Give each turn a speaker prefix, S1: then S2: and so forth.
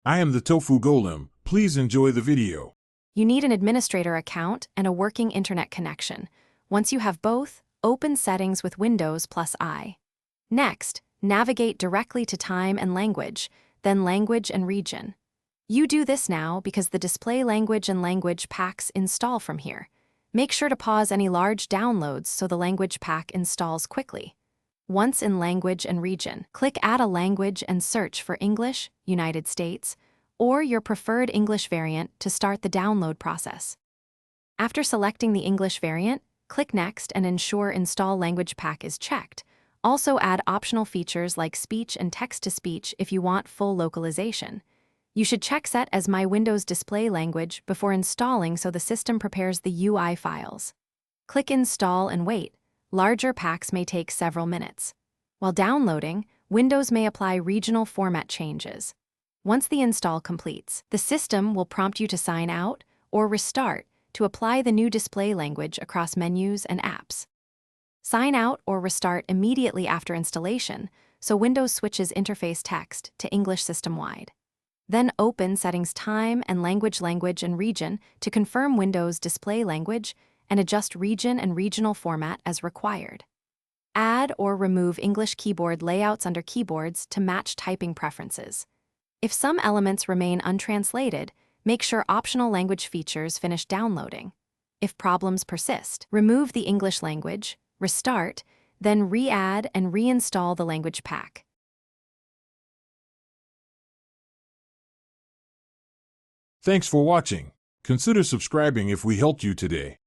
S1: I am the Tofu Golem. Please enjoy the video.
S2: You need an administrator account and a working internet connection. Once you have both, open Settings with Windows plus I. Next, navigate directly to Time and Language, then Language and Region. You do this now because the display language and language packs install from here. Make sure to pause any large downloads so the language pack installs quickly. Once in Language and Region, click Add a Language and search for English, United States, or your preferred English variant to start the download process. After selecting the English variant, click Next and ensure Install Language Pack is checked. Also add optional features like speech and text-to-speech if you want full localization. You should check Set as My Windows Display Language before installing so the system prepares the UI files. Click Install and wait. Larger packs may take several minutes. While downloading, Windows may apply regional format changes. Once the install completes, the system will prompt you to sign out or restart to apply the new display language across menus and apps. Sign out or restart immediately after installation, so Windows switches interface text to English system-wide. Then open Settings Time and Language and Region to confirm Windows display language and adjust region and regional format as required. Add or remove English keyboard layouts under Keyboards to match typing preferences. If some elements remain untranslated, make sure optional language features finish downloading. If problems persist, remove the English language, restart, then re-add and reinstall the language pack.
S1: Thanks for watching. Consider subscribing if we helped you today.